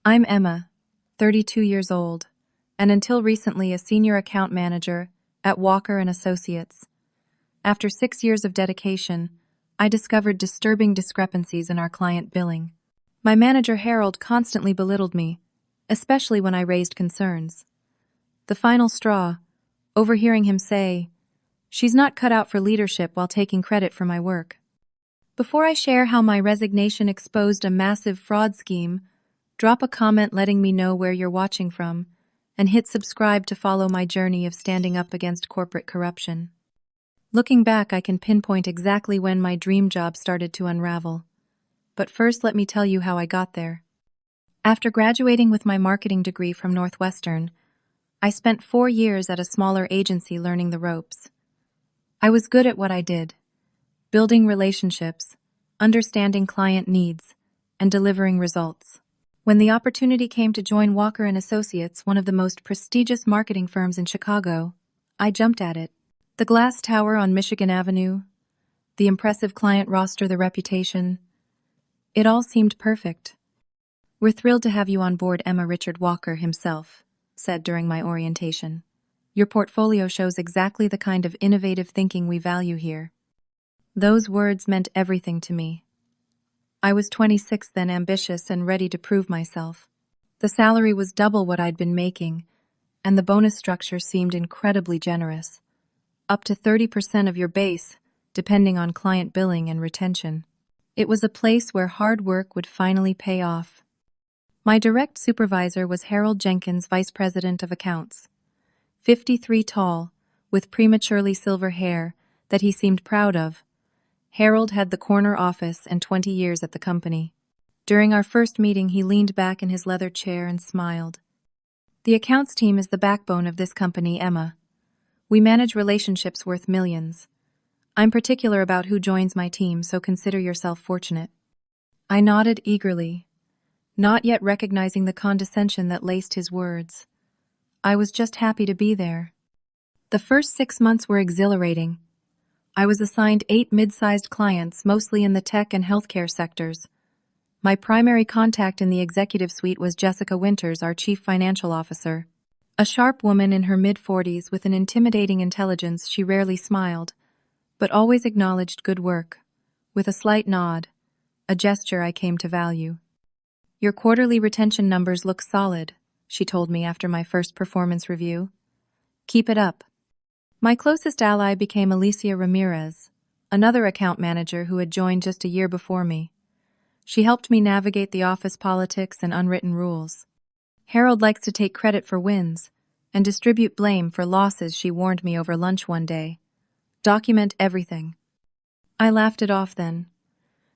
I'm Emma, 32 years old, and until recently a senior account manager at Walker & Associates. After 6 years of dedication, I discovered disturbing discrepancies in our client billing. My manager Harold constantly belittled me, especially when I raised concerns. The final straw, overhearing him say, "She's not cut out for leadership," while taking credit for my work. Before I share how my resignation exposed a massive fraud scheme, drop a comment letting me know where you're watching from, and hit subscribe to follow my journey of standing up against corporate corruption. Looking back, I can pinpoint exactly when my dream job started to unravel. But first, let me tell you how I got there. After graduating with my marketing degree from Northwestern, I spent 4 years at a smaller agency learning the ropes. I was good at what I did, building relationships, understanding client needs, and delivering results. When the opportunity came to join Walker & Associates, one of the most prestigious marketing firms in Chicago, I jumped at it. The glass tower on Michigan Avenue, the impressive client roster, the reputation, it all seemed perfect. "We're thrilled to have you on board," Emma. Richard Walker himself said during my orientation. "Your portfolio shows exactly the kind of innovative thinking we value here." Those words meant everything to me. I was 26 then, ambitious and ready to prove myself. The salary was double what I'd been making, and the bonus structure seemed incredibly generous. Up to 30% of your base, depending on client billing and retention. It was a place where hard work would finally pay off. My direct supervisor was Harold Jenkins, Vice President of Accounts. 53 tall, with prematurely silver hair that he seemed proud of, Harold had the corner office and 20 years at the company. During our first meeting, he leaned back in his leather chair and smiled. "The accounts team is the backbone of this company, Emma. We manage relationships worth millions. I'm particular about who joins my team, so consider yourself fortunate." I nodded eagerly, not yet recognizing the condescension that laced his words. I was just happy to be there. The first 6 months were exhilarating. I was assigned 8 mid-sized clients, mostly in the tech and healthcare sectors. My primary contact in the executive suite was Jessica Winters, our chief financial officer. A sharp woman in her mid-40s with an intimidating intelligence. She rarely smiled, but always acknowledged good work, with a slight nod, a gesture I came to value. "Your quarterly retention numbers look solid," she told me after my first performance review. "Keep it up." My closest ally became Alicia Ramirez, another account manager who had joined just a year before me. She helped me navigate the office politics and unwritten rules. "Harold likes to take credit for wins and distribute blame for losses," she warned me over lunch one day. "Document everything." I laughed it off then.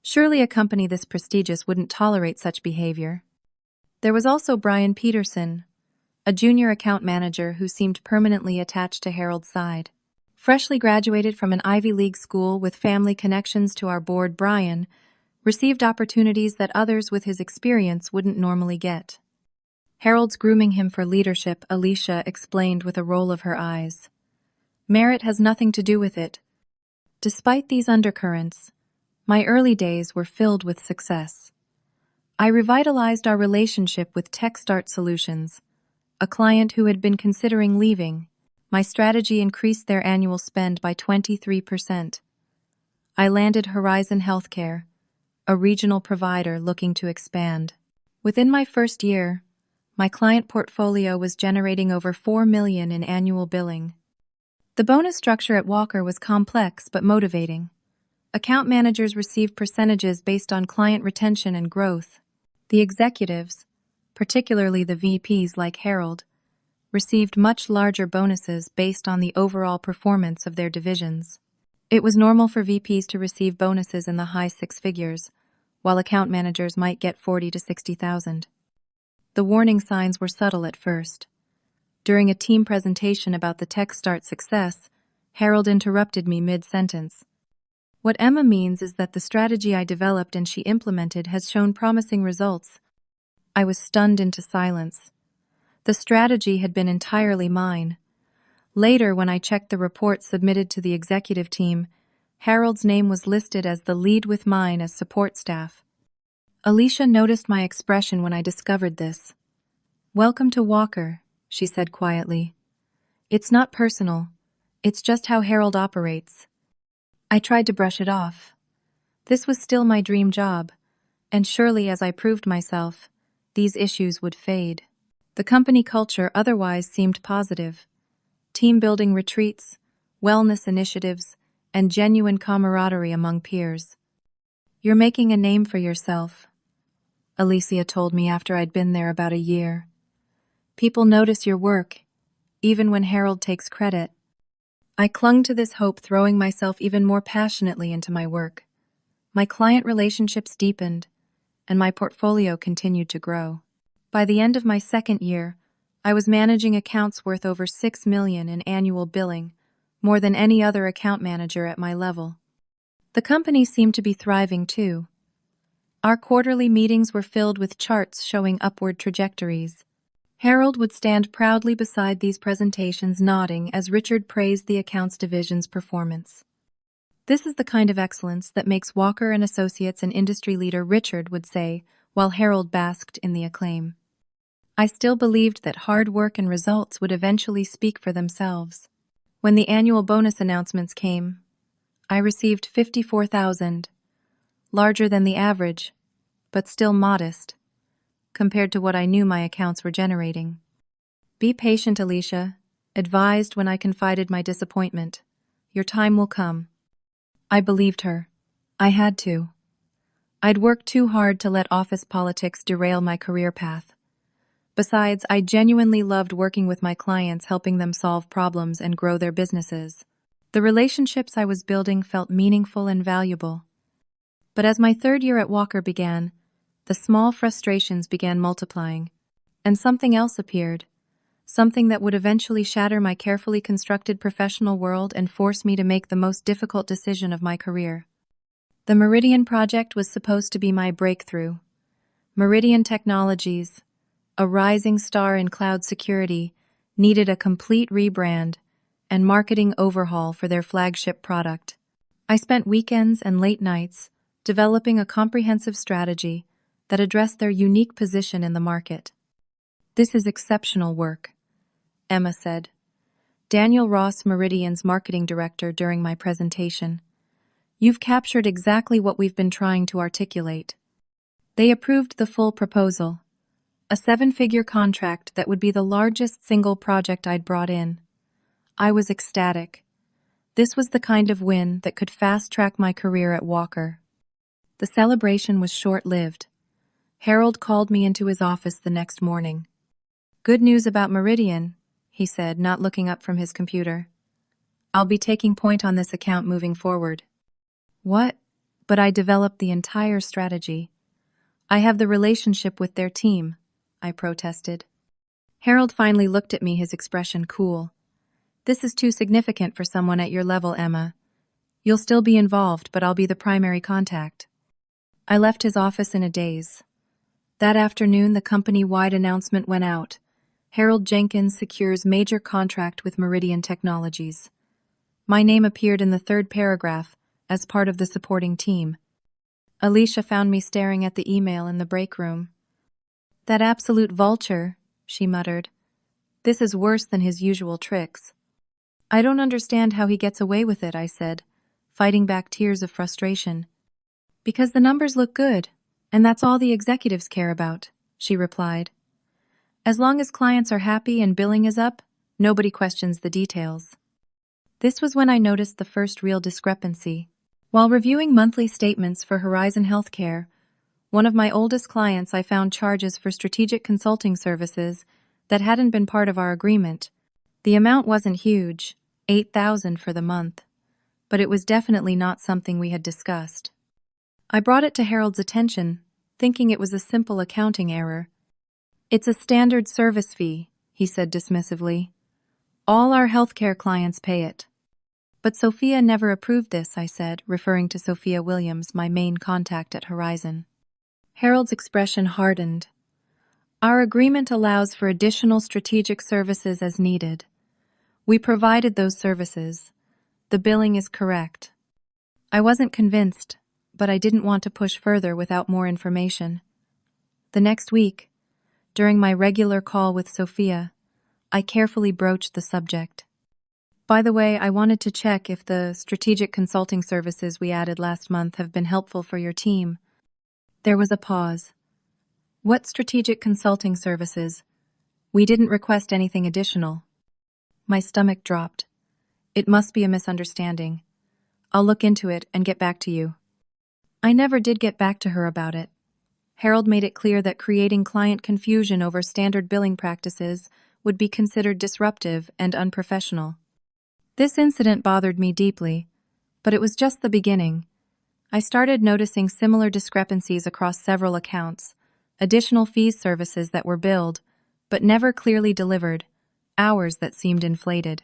Surely a company this prestigious wouldn't tolerate such behavior. There was also Brian Peterson, a junior account manager who seemed permanently attached to Harold's side. Freshly graduated from an Ivy League school with family connections to our board, Brian received opportunities that others with his experience wouldn't normally get. "Harold's grooming him for leadership," Alicia explained with a roll of her eyes. "Merit has nothing to do with it." Despite these undercurrents, my early days were filled with success. I revitalized our relationship with TechStart Solutions, a client who had been considering leaving. My strategy increased their annual spend by 23%. I landed Horizon Healthcare, a regional provider looking to expand. Within my first year, my client portfolio was generating over $4 million in annual billing. The bonus structure at Walker was complex but motivating. Account managers received percentages based on client retention and growth. The executives, particularly the VPs like Harold, received much larger bonuses based on the overall performance of their divisions. It was normal for VPs to receive bonuses in the high 6 figures, while account managers might get 40 to 60,000. The warning signs were subtle at first. During a team presentation about the TechStart success, Harold interrupted me mid-sentence. "What Emma means is that the strategy I developed and she implemented has shown promising results." I was stunned into silence. The strategy had been entirely mine. Later, when I checked the report submitted to the executive team, Harold's name was listed as the lead with mine as support staff. Alicia noticed my expression when I discovered this. "Welcome to Walker," she said quietly. "It's not personal. It's just how Harold operates." I tried to brush it off. This was still my dream job, and surely as I proved myself, these issues would fade. The company culture otherwise seemed positive. Team-building retreats, wellness initiatives, and genuine camaraderie among peers. "You're making a name for yourself," Alicia told me after I'd been there about a year. "People notice your work, even when Harold takes credit." I clung to this hope, throwing myself even more passionately into my work. My client relationships deepened, and my portfolio continued to grow. By the end of my second year, I was managing accounts worth over $6 million in annual billing, more than any other account manager at my level. The company seemed to be thriving too. Our quarterly meetings were filled with charts showing upward trajectories. Harold would stand proudly beside these presentations, nodding as Richard praised the accounts division's performance. "This is the kind of excellence that makes Walker and Associates an industry leader," Richard would say, while Harold basked in the acclaim. I still believed that hard work and results would eventually speak for themselves. When the annual bonus announcements came, I received $54,000, larger than the average, but still modest, compared to what I knew my accounts were generating. "Be patient, Alicia," advised when I confided my disappointment. "Your time will come." I believed her. I had to. I'd worked too hard to let office politics derail my career path. Besides, I genuinely loved working with my clients, helping them solve problems and grow their businesses. The relationships I was building felt meaningful and valuable. But as my third year at Walker began, the small frustrations began multiplying, and something else appeared, something that would eventually shatter my carefully constructed professional world and force me to make the most difficult decision of my career. The Meridian project was supposed to be my breakthrough. Meridian Technologies, a rising star in cloud security, needed a complete rebrand and marketing overhaul for their flagship product. I spent weekends and late nights developing a comprehensive strategy that addressed their unique position in the market. "This is exceptional work," Emma said, Daniel Ross, Meridian's marketing director, during my presentation. "You've captured exactly what we've been trying to articulate." They approved the full proposal, a 7-figure contract that would be the largest single project I'd brought in. I was ecstatic. This was the kind of win that could fast-track my career at Walker. The celebration was short-lived. Harold called me into his office the next morning. "Good news about Meridian," he said, not looking up from his computer. "I'll be taking point on this account moving forward." "What?" "But I developed the entire strategy. I have the relationship with their team," I protested. Harold finally looked at me, his expression cool. "This is too significant for someone at your level, Emma. You'll still be involved, but I'll be the primary contact." I left his office in a daze. That afternoon, the company-wide announcement went out. Harold Jenkins secures major contract with Meridian Technologies. My name appeared in the third paragraph as part of the supporting team. Alicia found me staring at the email in the break room. "That absolute vulture," she muttered. "This is worse than his usual tricks." "I don't understand how he gets away with it," I said, fighting back tears of frustration. "Because the numbers look good, and that's all the executives care about," she replied. "As long as clients are happy and billing is up, nobody questions the details." This was when I noticed the first real discrepancy. While reviewing monthly statements for Horizon Healthcare, one of my oldest clients, I found charges for strategic consulting services that hadn't been part of our agreement. The amount wasn't huge, $8,000 for the month, but it was definitely not something we had discussed. I brought it to Harold's attention, thinking it was a simple accounting error. "It's a standard service fee," he said dismissively. "All our healthcare clients pay it." "But Sophia never approved this," I said, referring to Sophia Williams, my main contact at Horizon. Harold's expression hardened. "Our agreement allows for additional strategic services as needed. We provided those services. The billing is correct." I wasn't convinced, but I didn't want to push further without more information. The next week, during my regular call with Sophia, I carefully broached the subject. By the way, I wanted to check if the strategic consulting services we added last month have been helpful for your team. There was a pause. What strategic consulting services? We didn't request anything additional. My stomach dropped. It must be a misunderstanding. I'll look into it and get back to you. I never did get back to her about it. Harold made it clear that creating client confusion over standard billing practices would be considered disruptive and unprofessional. This incident bothered me deeply, but it was just the beginning. I started noticing similar discrepancies across several accounts, additional fees services that were billed, but never clearly delivered, hours that seemed inflated.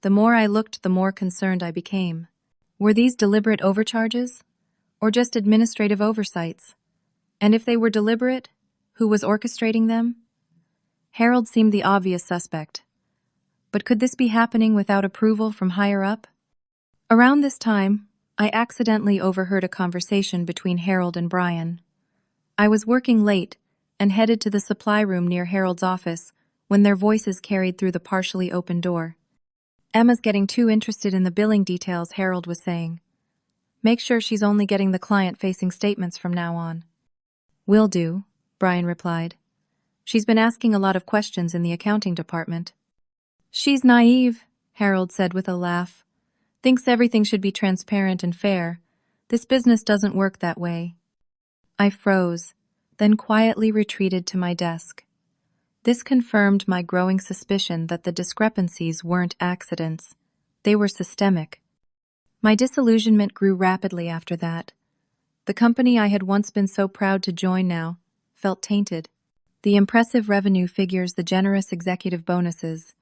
The more I looked, the more concerned I became. Were these deliberate overcharges, or just administrative oversights? And if they were deliberate, who was orchestrating them? Harold seemed the obvious suspect. But could this be happening without approval from higher up? Around this time, I accidentally overheard a conversation between Harold and Brian. I was working late and headed to the supply room near Harold's office when their voices carried through the partially open door. Emma's getting too interested in the billing details, Harold was saying. Make sure she's only getting the client-facing statements from now on. Will do, Brian replied. She's been asking a lot of questions in the accounting department. She's naive, Harold said with a laugh. Thinks everything should be transparent and fair. This business doesn't work that way. I froze, then quietly retreated to my desk. This confirmed my growing suspicion that the discrepancies weren't accidents. They were systemic. My disillusionment grew rapidly after that. The company I had once been so proud to join now felt tainted. The impressive revenue figures, the generous executive bonuses.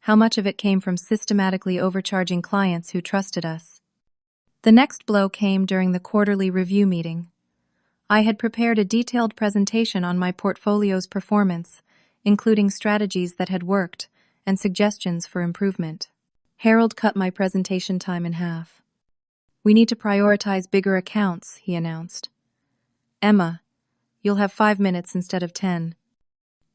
How much of it came from systematically overcharging clients who trusted us? The next blow came during the quarterly review meeting. I had prepared a detailed presentation on my portfolio's performance, including strategies that had worked and suggestions for improvement. Harold cut my presentation time in half. We need to prioritize bigger accounts, he announced. Emma, you'll have 5 minutes instead of 10.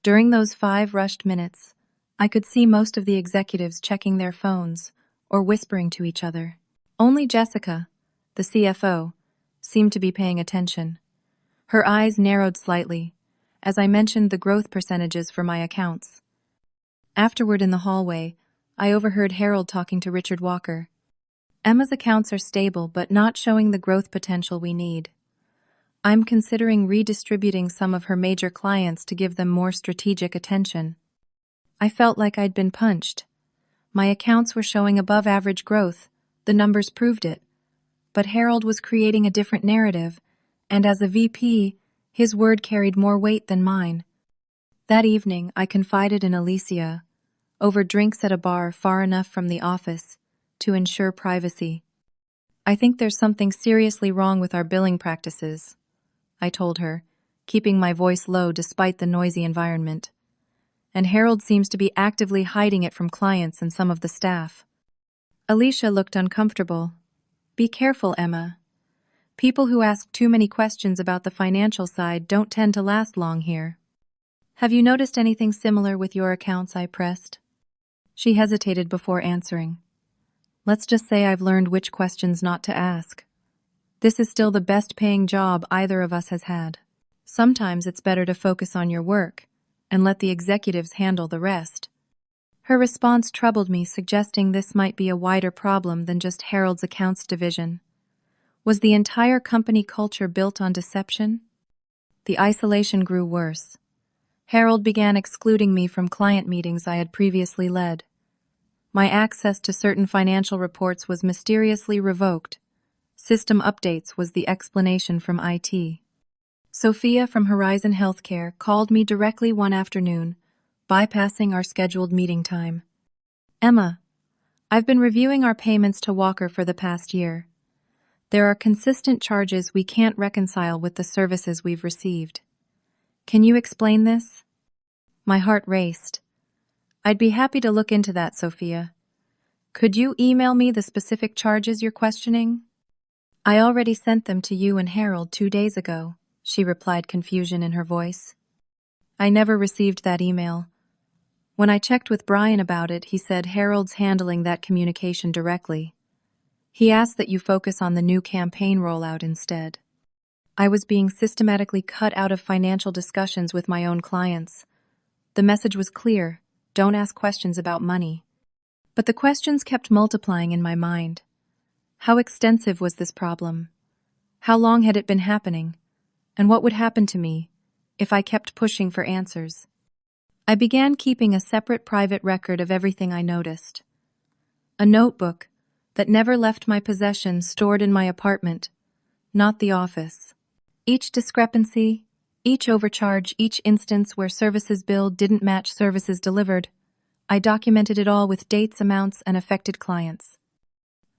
During those 5 rushed minutes, I could see most of the executives checking their phones or whispering to each other. Only Jessica, the CFO, seemed to be paying attention. Her eyes narrowed slightly as I mentioned the growth percentages for my accounts. Afterward in the hallway, I overheard Harold talking to Richard Walker. Emma's accounts are stable but not showing the growth potential we need. I'm considering redistributing some of her major clients to give them more strategic attention. I felt like I'd been punched. My accounts were showing above-average growth. The numbers proved it. But Harold was creating a different narrative, and as a VP, his word carried more weight than mine. That evening, I confided in Alicia, over drinks at a bar far enough from the office to ensure privacy. I think there's something seriously wrong with our billing practices, I told her, keeping my voice low despite the noisy environment. And Harold seems to be actively hiding it from clients and some of the staff. Alicia looked uncomfortable. Be careful, Emma. People who ask too many questions about the financial side don't tend to last long here. Have you noticed anything similar with your accounts? I pressed. She hesitated before answering. Let's just say I've learned which questions not to ask. This is still the best paying job either of us has had. Sometimes it's better to focus on your work and let the executives handle the rest. Her response troubled me, suggesting this might be a wider problem than just Harold's accounts division. Was the entire company culture built on deception? The isolation grew worse. Harold began excluding me from client meetings I had previously led. My access to certain financial reports was mysteriously revoked. System updates was the explanation from IT. Sophia from Horizon Healthcare called me directly one afternoon, bypassing our scheduled meeting time. Emma, I've been reviewing our payments to Walker for the past year. There are consistent charges we can't reconcile with the services we've received. Can you explain this? My heart raced. I'd be happy to look into that, Sophia. Could you email me the specific charges you're questioning? I already sent them to you and Harold 2 days ago, she replied, confusion in her voice. I never received that email. When I checked with Brian about it, he said Harold's handling that communication directly. He asked that you focus on the new campaign rollout instead. I was being systematically cut out of financial discussions with my own clients. The message was clear: don't ask questions about money. But the questions kept multiplying in my mind. How extensive was this problem? How long had it been happening? And what would happen to me if I kept pushing for answers? I began keeping a separate private record of everything I noticed. A notebook that never left my possession, stored in my apartment, not the office. Each discrepancy, each overcharge, each instance where services billed didn't match services delivered, I documented it all with dates, amounts, and affected clients.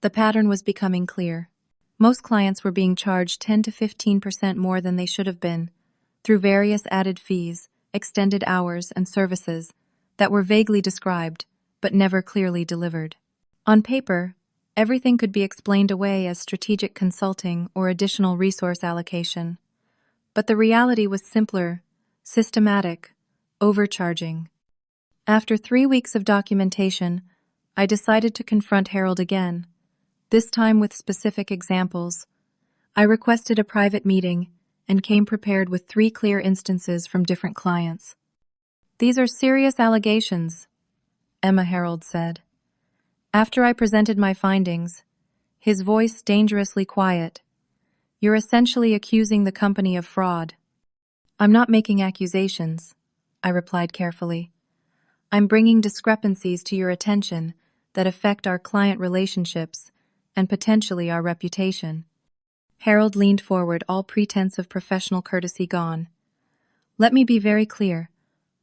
The pattern was becoming clear. Most clients were being charged 10 to 15% more than they should have been, through various added fees, extended hours, and services that were vaguely described but never clearly delivered. On paper, everything could be explained away as strategic consulting or additional resource allocation. But the reality was simpler, systematic, overcharging. After 3 weeks of documentation, I decided to confront Harold again, this time with specific examples. I requested a private meeting and came prepared with 3 clear instances from different clients. These are serious allegations, Emma, Harold said. After I presented my findings, his voice dangerously quiet. You're essentially accusing the company of fraud. I'm not making accusations, I replied carefully. I'm bringing discrepancies to your attention that affect our client relationships and potentially our reputation. Harold leaned forward, all pretense of professional courtesy gone. Let me be very clear.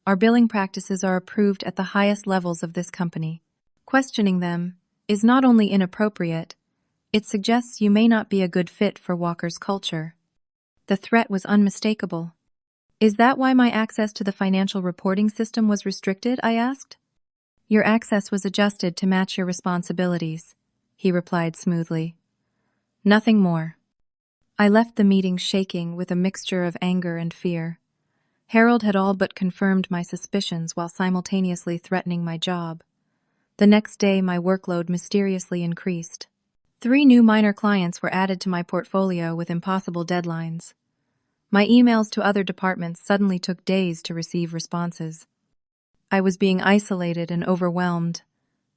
Our billing practices are approved at the highest levels of this company. Questioning them is not only inappropriate, it suggests you may not be a good fit for Walker's culture. The threat was unmistakable. Is that why my access to the financial reporting system was restricted? I asked. Your access was adjusted to match your responsibilities, he replied smoothly. Nothing more. I left the meeting shaking with a mixture of anger and fear. Harold had all but confirmed my suspicions while simultaneously threatening my job. The next day, my workload mysteriously increased. 3 new minor clients were added to my portfolio with impossible deadlines. My emails to other departments suddenly took days to receive responses. I was being isolated and overwhelmed.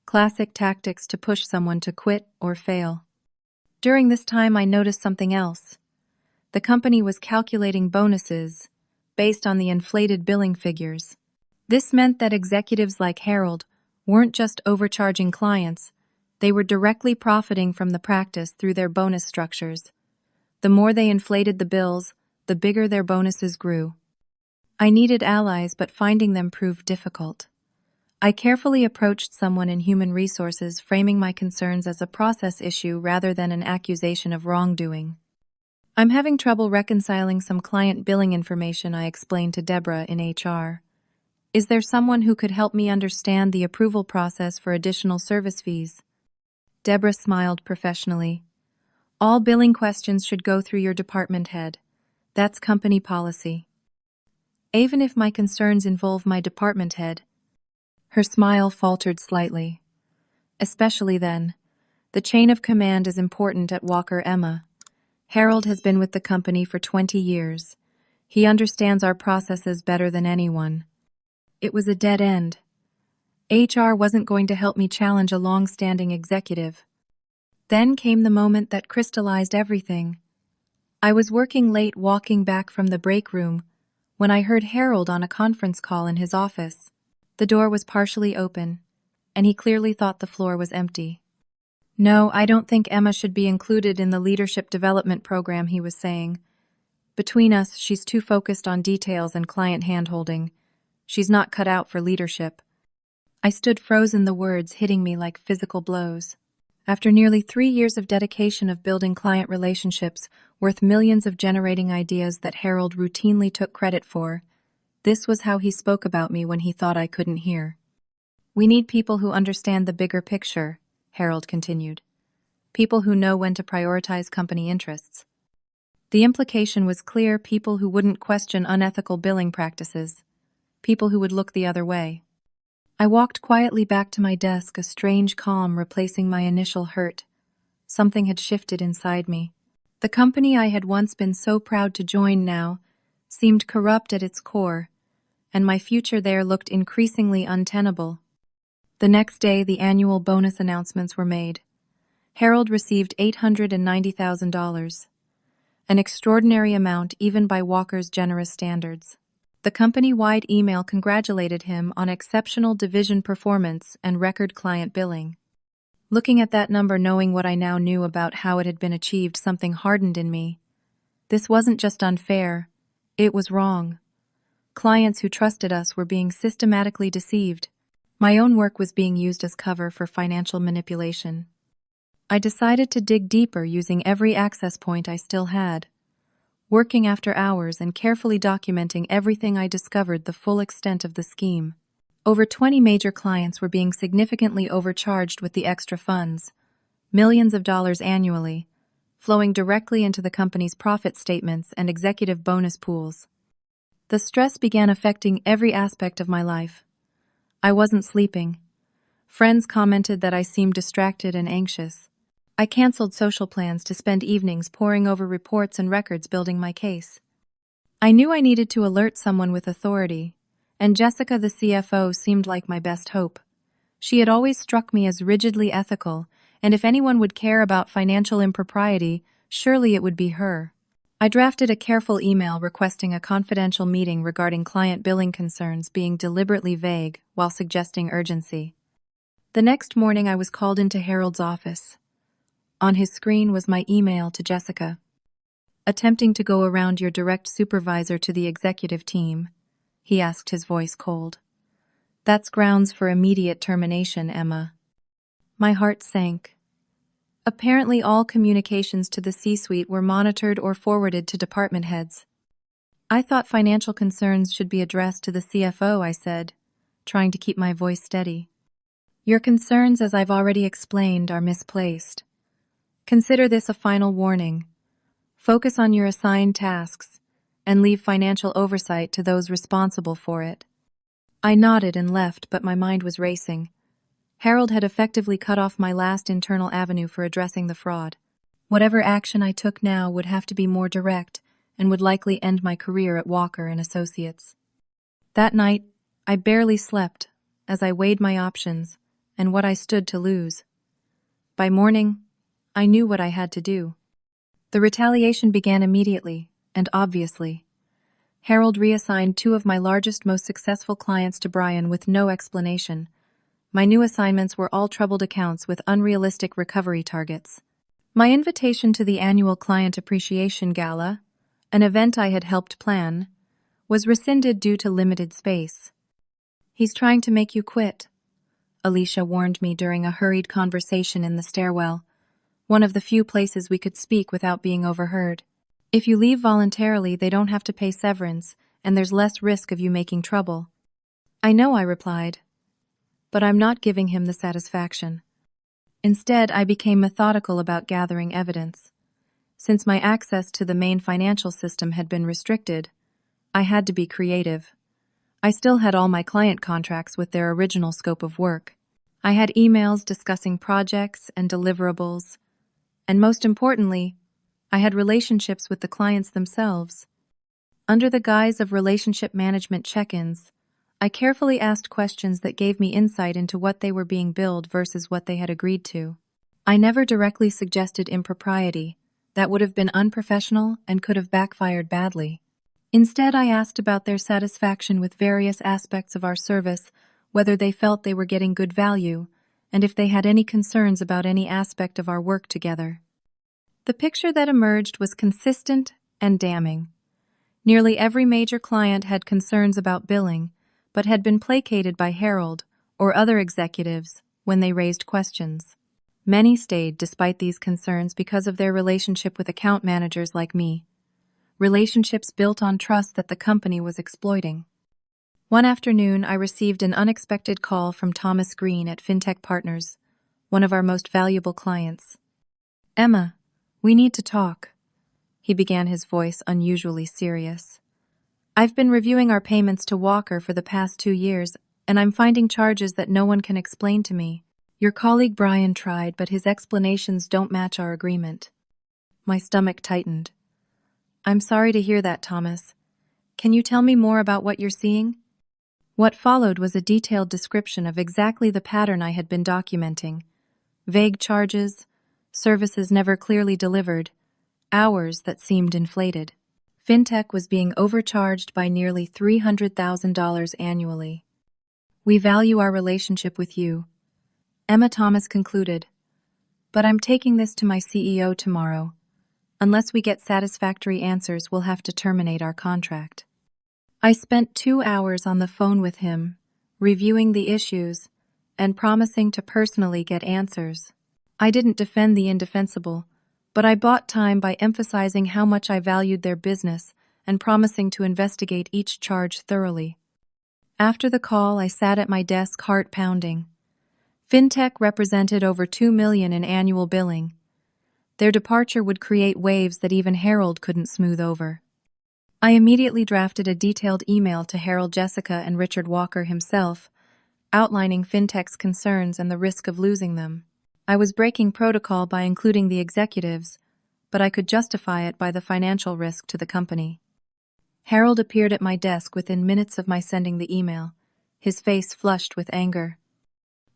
Classic tactics to push someone to quit or fail. During this time, I noticed something else. The company was calculating bonuses based on the inflated billing figures. This meant that executives like Harold weren't just overcharging clients, they were directly profiting from the practice through their bonus structures. The more they inflated the bills, the bigger their bonuses grew. I needed allies, but finding them proved difficult. I carefully approached someone in human resources, framing my concerns as a process issue rather than an accusation of wrongdoing. I'm having trouble reconciling some client billing information, I explained to Deborah in HR. Is there someone who could help me understand the approval process for additional service fees? Deborah smiled professionally. All billing questions should go through your department head. That's company policy. Even if my concerns involve my department head. Her smile faltered slightly. Especially then. The chain of command is important at Walker, Emma. Harold has been with the company for 20 years. He understands our processes better than anyone. It was a dead end. HR wasn't going to help me challenge a long-standing executive. Then came the moment that crystallized everything. I was working late, walking back from the break room, when I heard Harold on a conference call in his office. The door was partially open, and he clearly thought the floor was empty. No, I don't think Emma should be included in the leadership development program, he was saying. Between us, she's too focused on details and client hand-holding. She's not cut out for leadership. I stood frozen, the words hitting me like physical blows. After nearly 3 years of dedication of building client relationships worth millions of generating ideas that Harold routinely took credit for, this was how he spoke about me when he thought I couldn't hear. We need people who understand the bigger picture, Harold continued. people who know when to prioritize company interests. The implication was clear: people who wouldn't question unethical billing practices, people who would look the other way. I walked quietly back to my desk, a strange calm replacing my initial hurt. Something had shifted inside me. The company I had once been so proud to join now seemed corrupt at its core, and my future there looked increasingly untenable. The next day, the annual bonus announcements were made. Harold received $890,000, an extraordinary amount even by Walker's generous standards. The company-wide email congratulated him on exceptional division performance and record client billing. Looking at that number, knowing what I now knew about how it had been achieved, something hardened in me. This wasn't just unfair, it was wrong. Clients who trusted us were being systematically deceived. My own work was being used as cover for financial manipulation. I decided to dig deeper, using every access point I still had. Working after hours and carefully documenting everything I discovered the full extent of the scheme. Over 20 major clients were being significantly overcharged with the extra funds, millions of dollars annually, flowing directly into the company's profit statements and executive bonus pools. The stress began affecting every aspect of my life. I wasn't sleeping. Friends commented that I seemed distracted and anxious. I canceled social plans to spend evenings poring over reports and records, building my case. I knew I needed to alert someone with authority, and Jessica, the CFO, seemed like my best hope. She had always struck me as rigidly ethical, and if anyone would care about financial impropriety, surely it would be her. I drafted a careful email requesting a confidential meeting regarding client billing concerns, being deliberately vague while suggesting urgency. The next morning, I was called into Harold's office. On his screen was my email to Jessica. "Attempting to go around your direct supervisor to the executive team?" he asked, his voice cold. "That's grounds for immediate termination, Emma." My heart sank. Apparently, all communications to the C-suite were monitored or forwarded to department heads. "I thought financial concerns should be addressed to the CFO," I said, trying to keep my voice steady. "Your concerns, as I've already explained, are misplaced. Consider this a final warning. Focus on your assigned tasks and leave financial oversight to those responsible for it." I nodded and left, but my mind was racing. Harold had effectively cut off my last internal avenue for addressing the fraud. Whatever action I took now would have to be more direct and would likely end my career at Walker and Associates. That night, I barely slept as I weighed my options and what I stood to lose. By morning, I knew what I had to do. The retaliation began immediately and obviously. Harold reassigned two of my largest, most successful clients to Brian with no explanation. My new assignments were all troubled accounts with unrealistic recovery targets. My invitation to the annual Client Appreciation Gala, an event I had helped plan, was rescinded due to limited space. "He's trying to make you quit," Alicia warned me during a hurried conversation in the stairwell, one of the few places we could speak without being overheard. "If you leave voluntarily, they don't have to pay severance, and there's less risk of you making trouble." "I know," I replied, "but I'm not giving him the satisfaction." Instead, I became methodical about gathering evidence. Since my access to the main financial system had been restricted, I had to be creative. I still had all my client contracts with their original scope of work. I had emails discussing projects and deliverables, and most importantly, I had relationships with the clients themselves. Under the guise of relationship management check-ins, I carefully asked questions that gave me insight into what they were being billed versus what they had agreed to. I never directly suggested impropriety. That would have been unprofessional and could have backfired badly. Instead, I asked about their satisfaction with various aspects of our service, whether they felt they were getting good value, and if they had any concerns about any aspect of our work together. The picture that emerged was consistent and damning. Nearly every major client had concerns about billing, but had been placated by Harold or other executives when they raised questions. Many stayed despite these concerns because of their relationship with account managers like me, relationships built on trust that the company was exploiting. One afternoon, I received an unexpected call from Thomas Green at FinTech Partners, one of our most valuable clients. Emma, we need to talk. He began, his voice unusually serious. I've been reviewing our payments to Walker for the past 2 years, and I'm finding charges that no one can explain to me. Your colleague Brian tried, but his explanations don't match our agreement. My stomach tightened. I'm sorry to hear that, Thomas. Can you tell me more about what you're seeing? What followed was a detailed description of exactly the pattern I had been documenting. Vague charges, services never clearly delivered, hours that seemed inflated. Fintech was being overcharged by nearly $300,000 annually. We value our relationship with you, Emma Thomas concluded, but I'm taking this to my CEO tomorrow. Unless we get satisfactory answers, we'll have to terminate our contract. I spent 2 hours on the phone with him, reviewing the issues and promising to personally get answers. I didn't defend the indefensible, but I bought time by emphasizing how much I valued their business and promising to investigate each charge thoroughly. After the call, I sat at my desk, heart pounding. Fintech represented over $2 million in annual billing. Their departure would create waves that even Harold couldn't smooth over. I immediately drafted a detailed email to Harold, Jessica, and Richard Walker himself, outlining Fintech's concerns and the risk of losing them. I was breaking protocol by including the executives, but I could justify it by the financial risk to the company. Harold appeared at my desk within minutes of my sending the email, his face flushed with anger.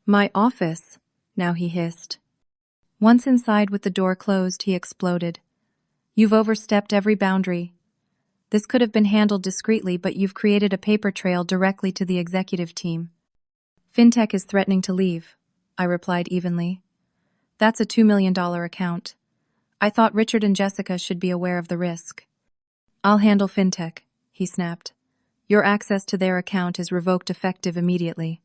My office, now, he hissed. Once inside with the door closed, he exploded. You've overstepped every boundary. This could have been handled discreetly, but you've created a paper trail directly to the executive team. Fintech is threatening to leave, I replied evenly. That's a $2 million account. I thought Richard and Jessica should be aware of the risk. I'll handle Fintech, he snapped. Your access to their account is revoked effective immediately.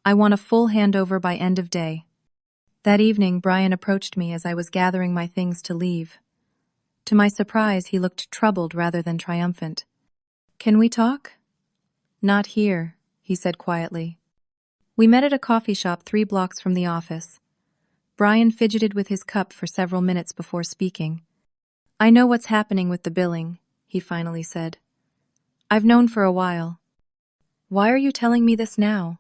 I want a full handover by end of day. That evening, Brian approached me as I was gathering my things to leave. To my surprise, he looked troubled rather than triumphant. Can we talk? Not here, he said quietly. We met at a coffee shop 3 blocks from the office. Brian fidgeted with his cup for several minutes before speaking. I know what's happening with the billing, he finally said. I've known for a while. Why are you telling me this now?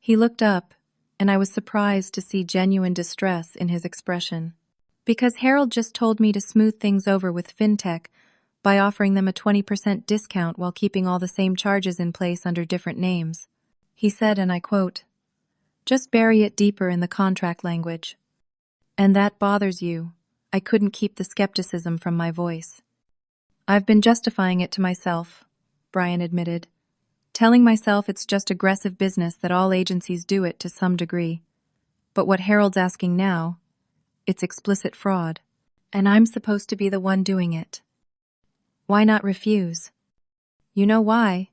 He looked up, and I was surprised to see genuine distress in his expression. Because Harold just told me to smooth things over with Fintech by offering them a 20% discount while keeping all the same charges in place under different names. He said, and I quote, "Just bury it deeper in the contract language." And that bothers you. I couldn't keep the skepticism from my voice. I've been justifying it to myself, Brian admitted. Telling myself it's just aggressive business, that all agencies do it to some degree. But what Harold's asking now, it's explicit fraud. And I'm supposed to be the one doing it. Why not refuse? You know why?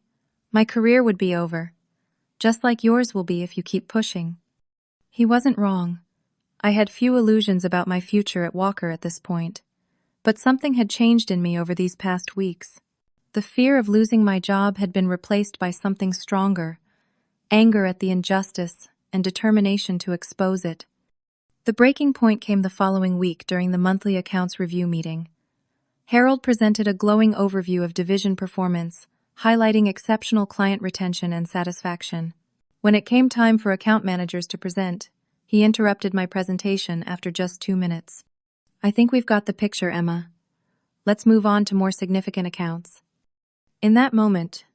My career would be over. Just like yours will be if you keep pushing. He wasn't wrong. I had few illusions about my future at Walker at this point. But something had changed in me over these past weeks. The fear of losing my job had been replaced by something stronger, anger at the injustice and determination to expose it. The breaking point came the following week during the monthly accounts review meeting. Harold presented a glowing overview of division performance, highlighting exceptional client retention and satisfaction. When it came time for account managers to present, he interrupted my presentation after just 2 minutes. I think we've got the picture, Emma. Let's move on to more significant accounts. In that moment,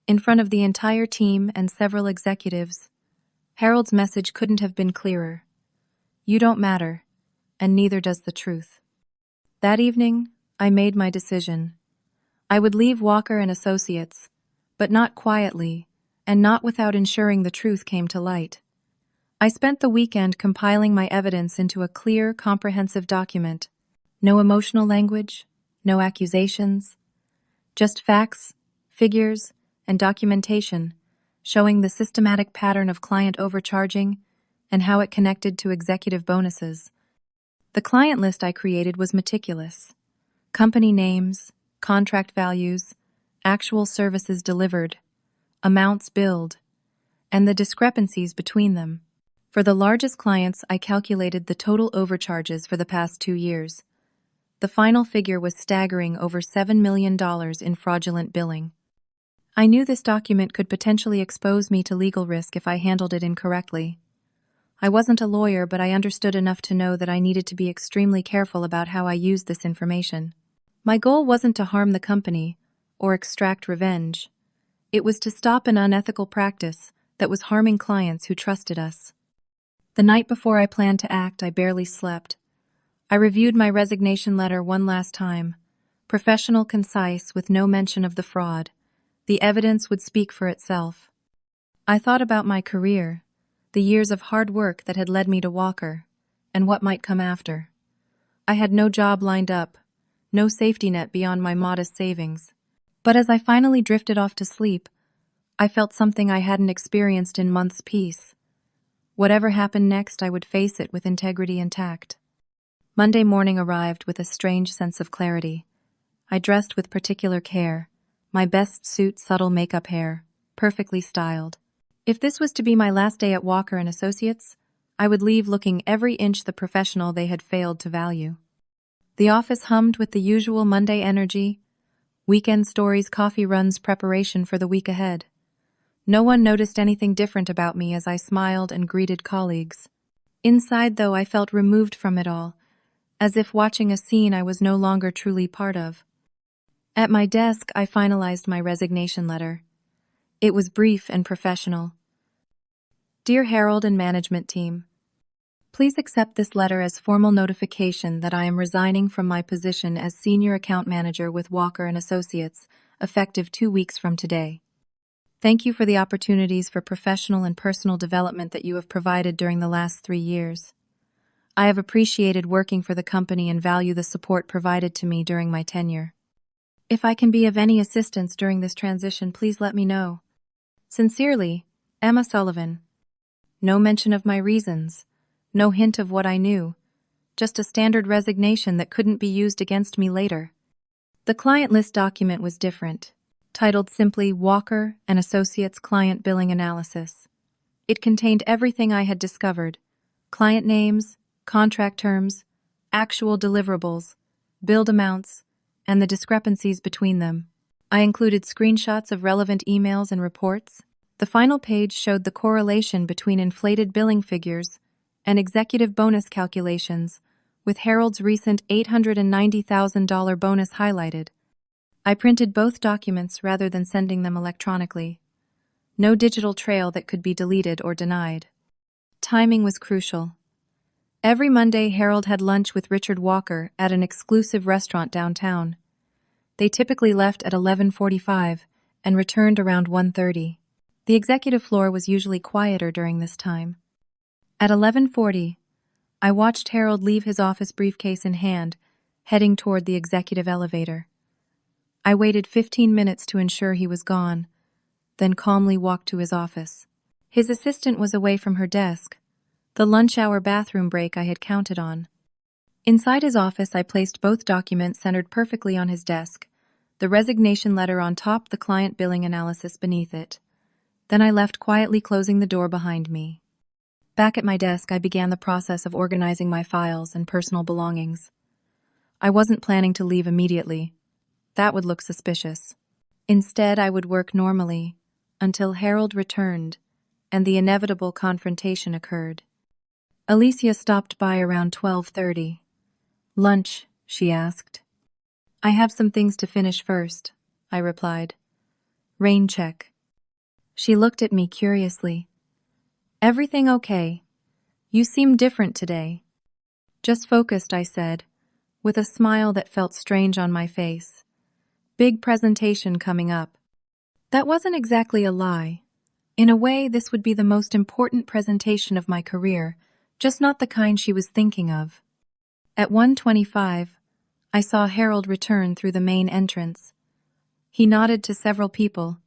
in front of the entire team and several executives, Harold's message couldn't have been clearer. You don't matter, and neither does the truth. That evening, I made my decision. I would leave Walker and Associates, but not quietly, and not without ensuring the truth came to light. I spent the weekend compiling my evidence into a clear, comprehensive document. No emotional language, no accusations, just facts, figures, and documentation showing the systematic pattern of client overcharging and how it connected to executive bonuses. The client list I created was meticulous. Company names, contract values, actual services delivered, amounts billed, and the discrepancies between them. For the largest clients, I calculated the total overcharges for the past 2 years. The final figure was staggering, over $7 million in fraudulent billing. I knew this document could potentially expose me to legal risk if I handled it incorrectly. I wasn't a lawyer, but I understood enough to know that I needed to be extremely careful about how I used this information. My goal wasn't to harm the company or extract revenge. It was to stop an unethical practice that was harming clients who trusted us. The night before I planned to act, I barely slept. I reviewed my resignation letter one last time. Professional, concise, with no mention of the fraud. The evidence would speak for itself. I thought about my career, the years of hard work that had led me to Walker, and what might come after. I had no job lined up, no safety net beyond my modest savings. But as I finally drifted off to sleep, I felt something I hadn't experienced in months: peace. Whatever happened next, I would face it with integrity intact. Monday morning arrived with a strange sense of clarity. I dressed with particular care, my best suit, subtle makeup, hair, perfectly styled. If this was to be my last day at Walker & Associates, I would leave looking every inch the professional they had failed to value. The office hummed with the usual Monday energy: weekend stories, coffee runs, preparation for the week ahead. No one noticed anything different about me as I smiled and greeted colleagues. Inside, though, I felt removed from it all, as if watching a scene I was no longer truly part of. At my desk, I finalized my resignation letter. It was brief and professional. Dear Harold and management team, please accept this letter as formal notification that I am resigning from my position as Senior Account Manager with Walker & Associates, effective 2 weeks from today. Thank you for the opportunities for professional and personal development that you have provided during the last 3 years. I have appreciated working for the company and value the support provided to me during my tenure. If I can be of any assistance during this transition, please let me know. Sincerely, Emma Sullivan. No mention of my reasons, no hint of what I knew, just a standard resignation that couldn't be used against me later. The client list document was different, titled simply Walker & Associates Client Billing Analysis. It contained everything I had discovered: client names, contract terms, actual deliverables, billed amounts, and the discrepancies between them. I included screenshots of relevant emails and reports. The final page showed the correlation between inflated billing figures and executive bonus calculations, with Harold's recent $890,000 bonus highlighted. I printed both documents rather than sending them electronically. No digital trail that could be deleted or denied. Timing was crucial. Every Monday, Harold had lunch with Richard Walker at an exclusive restaurant downtown. They typically left at 11:45 and returned around 1:30. The executive floor was usually quieter during this time. At 11:40, I watched Harold leave his office, briefcase in hand, heading toward the executive elevator. I waited 15 minutes to ensure he was gone, then calmly walked to his office. His assistant was away from her desk, the lunch hour bathroom break I had counted on. Inside his office, I placed both documents centered perfectly on his desk, the resignation letter on top, the client billing analysis beneath it. Then I left, quietly closing the door behind me. Back at my desk, I began the process of organizing my files and personal belongings. I wasn't planning to leave immediately. That would look suspicious. Instead, I would work normally until Harold returned and the inevitable confrontation occurred. Alicia stopped by around 12:30. "Lunch?" she asked. "I have some things to finish first," I replied. "Rain check." She looked at me curiously. "Everything okay? You seem different today." "Just focused," I said, with a smile that felt strange on my face. "Big presentation coming up." That wasn't exactly a lie. In a way, this would be the most important presentation of my career, just not the kind she was thinking of. At 1:25, I saw Harold return through the main entrance. He nodded to several people,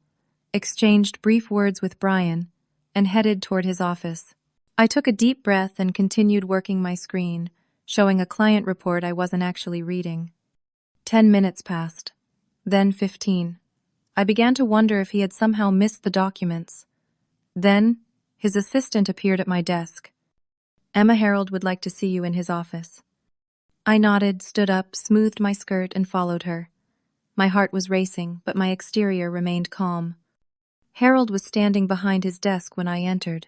exchanged brief words with Brian, and headed toward his office. I took a deep breath and continued working my screen, showing a client report I wasn't actually reading. 10 minutes passed. Then 15. I began to wonder if he had somehow missed the documents. Then, his assistant appeared at my desk. Emma Harold would like to see you in his office. I nodded, stood up, smoothed my skirt, and followed her. My heart was racing, but my exterior remained calm. Harold was standing behind his desk when I entered.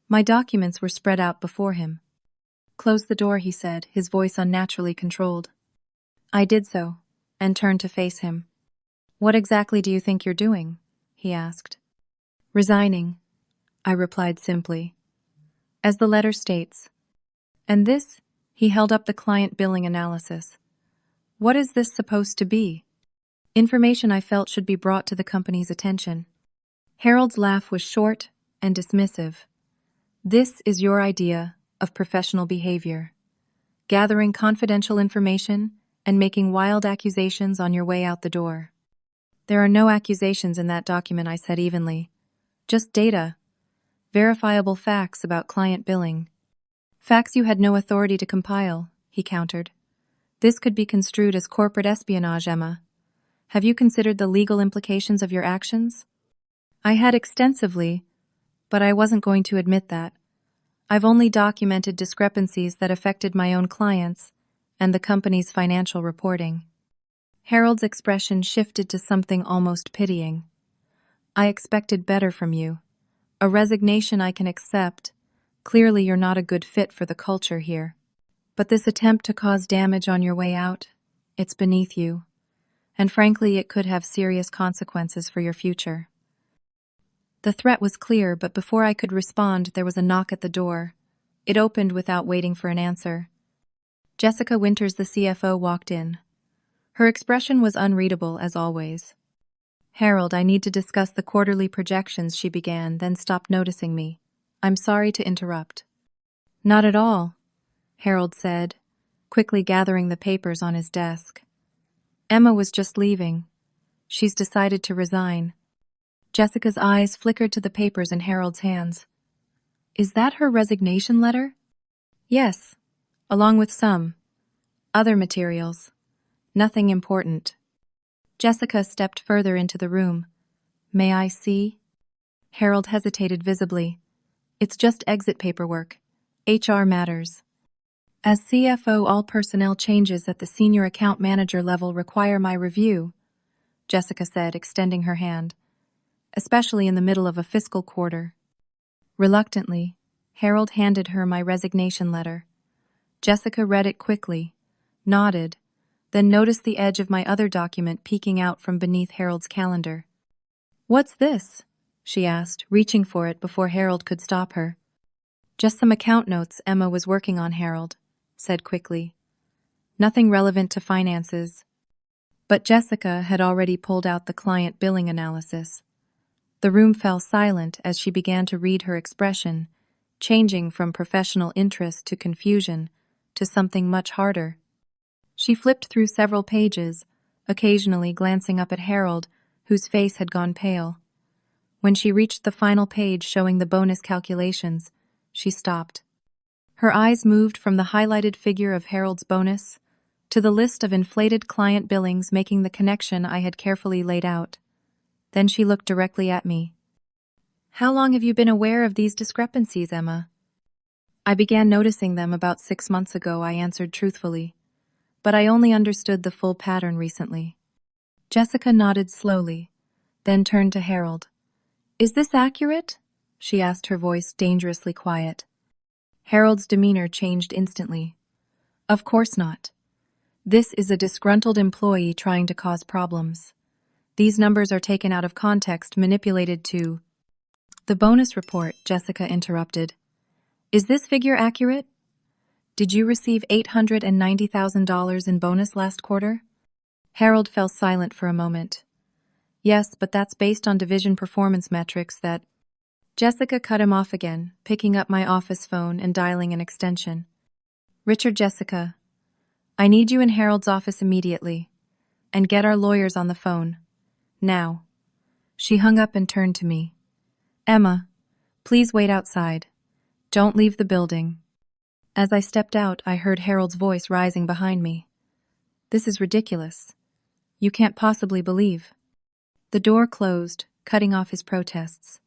My documents were spread out before him. "Close the door," he said, his voice unnaturally controlled. I did so, and turned to face him. "What exactly do you think you're doing?" he asked. "Resigning," I replied simply. "As the letter states." "And this?" He held up the client billing analysis. "What is this supposed to be?" Information I felt should be brought to the company's attention. Harold's laugh was short and dismissive. "This is your idea of professional behavior. Gathering confidential information and making wild accusations on your way out the door." "There are no accusations in that document," I said evenly. "Just data. Verifiable facts about client billing." "Facts you had no authority to compile," he countered. "This could be construed as corporate espionage, Emma. Have you considered the legal implications of your actions?" I had extensively, but I wasn't going to admit that. I've only documented discrepancies that affected my own clients and the company's financial reporting. Harold's expression shifted to something almost pitying. "I expected better from you. A resignation I can accept. Clearly you're not a good fit for the culture here. But this attempt to cause damage on your way out, it's beneath you. And frankly, it could have serious consequences for your future." The threat was clear, but before I could respond, there was a knock at the door. It opened without waiting for an answer. Jessica Winters, the CFO, walked in. Her expression was unreadable, as always. "Harold, I need to discuss the quarterly projections," she began, then stopped noticing me. "I'm sorry to interrupt." "Not at all," Harold said, quickly gathering the papers on his desk. "Emma was just leaving. She's decided to resign." Jessica's eyes flickered to the papers in Harold's hands. "Is that her resignation letter?" "Yes, along with some other materials. Nothing important." Jessica stepped further into the room. "May I see?" Harold hesitated visibly. "It's just exit paperwork. HR matters." "As CFO, all personnel changes at the senior account manager level require my review," Jessica said, extending her hand, "especially in the middle of a fiscal quarter." Reluctantly, Harold handed her my resignation letter. Jessica read it quickly, nodded, then noticed the edge of my other document peeking out from beneath Harold's calendar. "What's this?" she asked, reaching for it before Harold could stop her. "Just some account notes Emma was working on," Harold said quickly. "Nothing relevant to finances." But Jessica had already pulled out the client billing analysis. The room fell silent as she began to read, her expression changing from professional interest to confusion to something much harder. She flipped through several pages, occasionally glancing up at Harold, whose face had gone pale. When she reached the final page showing the bonus calculations, she stopped. Her eyes moved from the highlighted figure of Harold's bonus to the list of inflated client billings, making the connection I had carefully laid out. Then she looked directly at me. "How long have you been aware of these discrepancies, Emma?" "I began noticing them about 6 months ago," I answered truthfully. "But I only understood the full pattern recently." Jessica nodded slowly, then turned to Harold. "Is this accurate?" she asked, her voice dangerously quiet. Harold's demeanor changed instantly. "Of course not. This is a disgruntled employee trying to cause problems. These numbers are taken out of context, manipulated to—" "The bonus report," Jessica interrupted. "Is this figure accurate? Did you receive $890,000 in bonus last quarter?" Harold fell silent for a moment. "Yes, but that's based on division performance metrics that—" Jessica cut him off again, picking up my office phone and dialing an extension. "Richard, Jessica, I need you in Harold's office immediately. And get our lawyers on the phone. Now." She hung up and turned to me. "Emma, please wait outside. Don't leave the building." As I stepped out, I heard Harold's voice rising behind me. "This is ridiculous. You can't possibly believe." The door closed, cutting off his protests.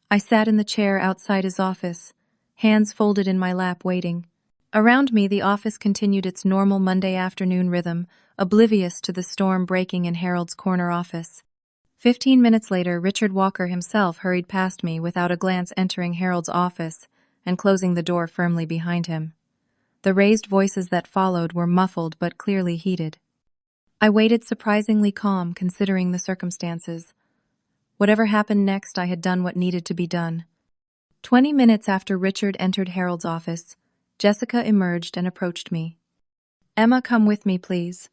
I sat in the chair outside his office, hands folded in my lap waiting. Around me, the office continued its normal Monday afternoon rhythm, oblivious to the storm breaking in Harold's corner office. 15 minutes later, Richard Walker himself hurried past me without a glance, entering Harold's office and closing the door firmly behind him. The raised voices that followed were muffled but clearly heated. I waited, surprisingly calm considering the circumstances. Whatever happened next, I had done what needed to be done. 20 minutes after Richard entered Harold's office, Jessica emerged and approached me. "Emma, come with me, please."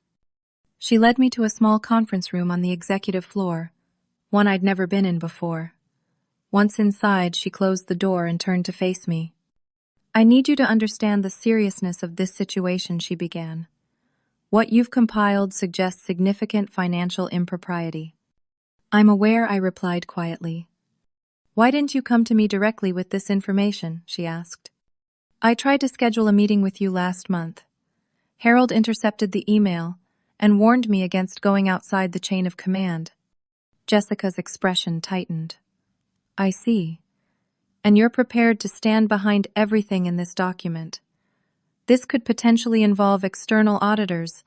She led me to a small conference room on the executive floor, one I'd never been in before. Once inside, she closed the door and turned to face me. "I need you to understand the seriousness of this situation," she began. "What you've compiled suggests significant financial impropriety." "I'm aware," I replied quietly. "Why didn't you come to me directly with this information?" she asked. "I tried to schedule a meeting with you last month. Harold intercepted the email and warned me against going outside the chain of command." Jessica's expression tightened. "I see. And you're prepared to stand behind everything in this document. This could potentially involve external auditors,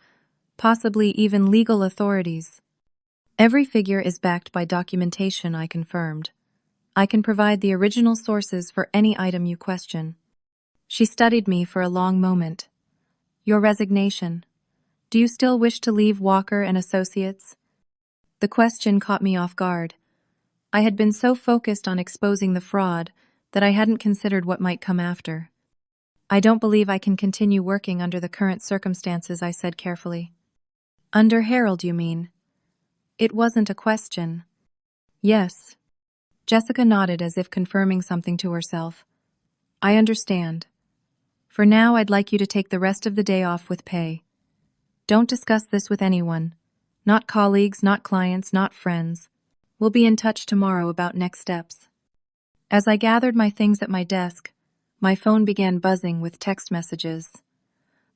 possibly even legal authorities." "Every figure is backed by documentation," I confirmed. "I can provide the original sources for any item you question." She studied me for a long moment. "Your resignation. Do you still wish to leave Walker and Associates?" The question caught me off guard. I had been so focused on exposing the fraud that I hadn't considered what might come after. "I don't believe I can continue working under the current circumstances," I said carefully. "Under Harold, you mean?" It wasn't a question. "Yes." Jessica nodded as if confirming something to herself. "I understand. For now, I'd like you to take the rest of the day off with pay. Don't discuss this with anyone. Not colleagues, not clients, not friends. We'll be in touch tomorrow about next steps." As I gathered my things at my desk, my phone began buzzing with text messages.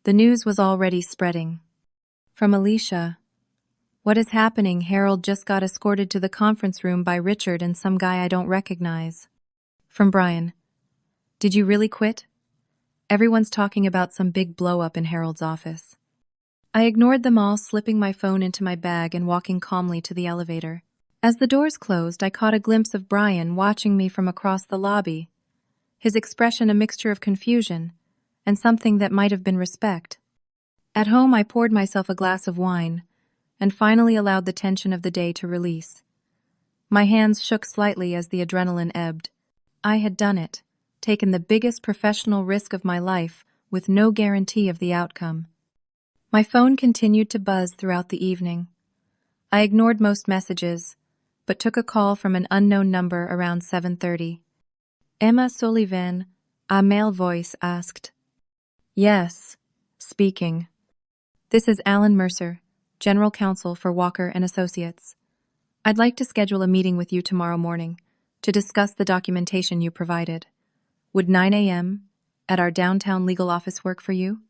The news was already spreading. From Alicia. "What is happening? Harold just got escorted to the conference room by Richard and some guy I don't recognize." From Brian. "Did you really quit? Everyone's talking about some big blow-up in Harold's office." I ignored them all, slipping my phone into my bag and walking calmly to the elevator. As the doors closed, I caught a glimpse of Brian watching me from across the lobby, his expression a mixture of confusion and something that might have been respect. At home, I poured myself a glass of wine and finally allowed the tension of the day to release. My hands shook slightly as the adrenaline ebbed. I had done it, taken the biggest professional risk of my life with no guarantee of the outcome. My phone continued to buzz throughout the evening. I ignored most messages, but took a call from an unknown number around 7:30. "Emma Sullivan," a male voice asked. "Yes, speaking." "This is Alan Mercer, General Counsel for Walker and Associates. I'd like to schedule a meeting with you tomorrow morning to discuss the documentation you provided. Would 9 a.m. at our downtown legal office work for you?"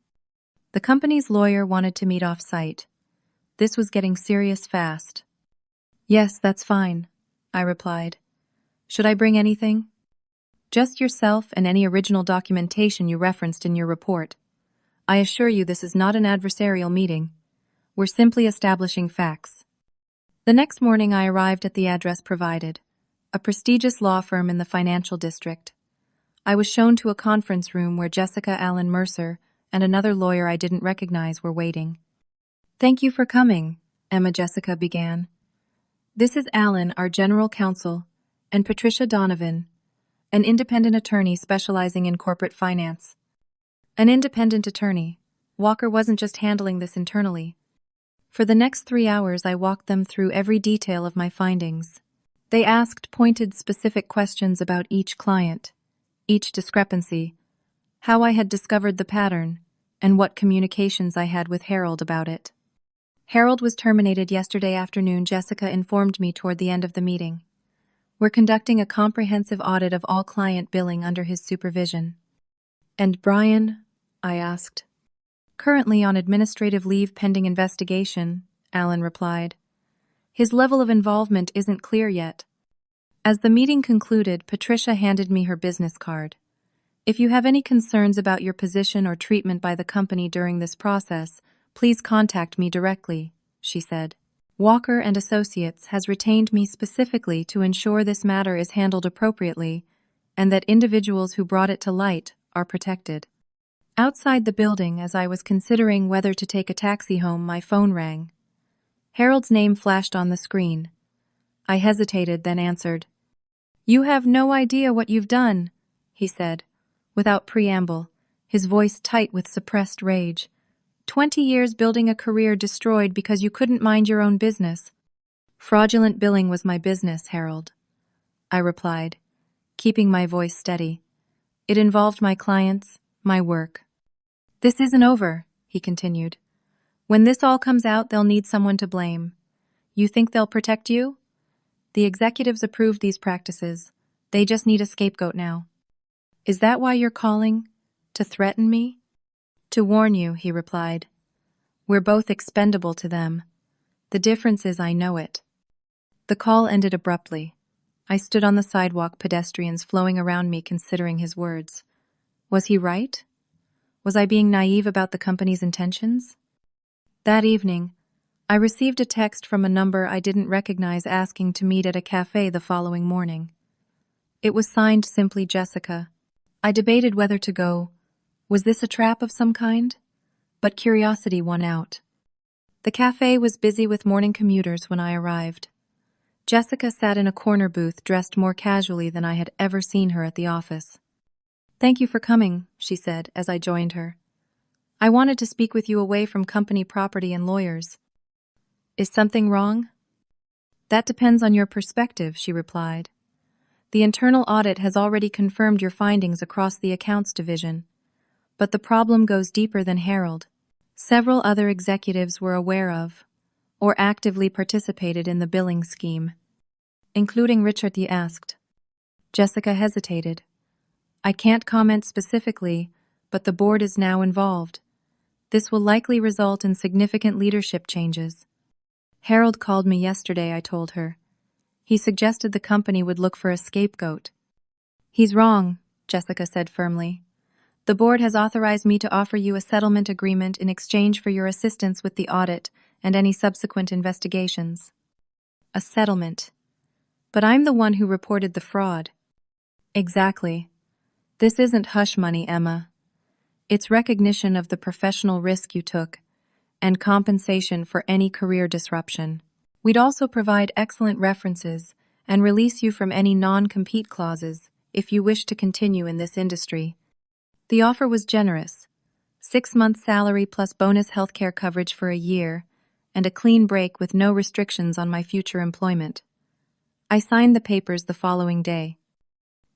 The company's lawyer wanted to meet off-site. This was getting serious fast. "Yes, that's fine," I replied. "Should I bring anything?" "Just yourself and any original documentation you referenced in your report. I assure you this is not an adversarial meeting. We're simply establishing facts." The next morning I arrived at the address provided, a prestigious law firm in the financial district. I was shown to a conference room where Jessica Allen Mercer and another lawyer I didn't recognize were waiting. "Thank you for coming," Emma Jessica began. "This is Alan, our general counsel, and Patricia Donovan, an independent attorney specializing in corporate finance." An independent attorney. Walker wasn't just handling this internally. For the next 3 hours, I walked them through every detail of my findings. They asked pointed, specific questions about each client, each discrepancy, how I had discovered the pattern, and what communications I had with Harold about it. "Harold was terminated yesterday afternoon," Jessica informed me toward the end of the meeting. "We're conducting a comprehensive audit of all client billing under his supervision." "And Brian?" I asked. "Currently on administrative leave pending investigation," Alan replied. "His level of involvement isn't clear yet." As the meeting concluded, Patricia handed me her business card. If you have any concerns about your position or treatment by the company during this process, please contact me directly, she said. Walker and Associates has retained me specifically to ensure this matter is handled appropriately and that individuals who brought it to light are protected. Outside the building, as I was considering whether to take a taxi home, my phone rang. Harold's name flashed on the screen. I hesitated, then answered. "You have no idea what you've done," he said, without preamble, his voice tight with suppressed rage. 20 years building a career destroyed because you couldn't mind your own business. Fraudulent billing was my business, Harold, I replied, keeping my voice steady. It involved my clients, my work. This isn't over, he continued. When this all comes out, they'll need someone to blame. You think they'll protect you? The executives approved these practices. They just need a scapegoat now. Is that why you're calling? To threaten me? To warn you, he replied. We're both expendable to them. The difference is I know it. The call ended abruptly. I stood on the sidewalk, pedestrians flowing around me considering his words. Was he right? Was I being naive about the company's intentions? That evening, I received a text from a number I didn't recognize asking to meet at a cafe the following morning. It was signed simply Jessica. I debated whether to go. Was this a trap of some kind? But curiosity won out. The cafe was busy with morning commuters when I arrived. Jessica sat in a corner booth dressed more casually than I had ever seen her at the office. Thank you for coming, she said as I joined her. I wanted to speak with you away from company property and lawyers. Is something wrong? That depends on your perspective, she replied. The internal audit has already confirmed your findings across the accounts division. But the problem goes deeper than Harold. Several other executives were aware of, or actively participated in the billing scheme. Including Richard, he asked. Jessica hesitated. I can't comment specifically, but the board is now involved. This will likely result in significant leadership changes. Harold called me yesterday, I told her. He suggested the company would look for a scapegoat. He's wrong, Jessica said firmly. The board has authorized me to offer you a settlement agreement in exchange for your assistance with the audit and any subsequent investigations. A settlement. But I'm the one who reported the fraud. Exactly. This isn't hush money, Emma. It's recognition of the professional risk you took and compensation for any career disruption. We'd also provide excellent references and release you from any non-compete clauses if you wish to continue in this industry. The offer was generous. 6 months' salary plus bonus healthcare coverage for a year, and a clean break with no restrictions on my future employment. I signed the papers the following day.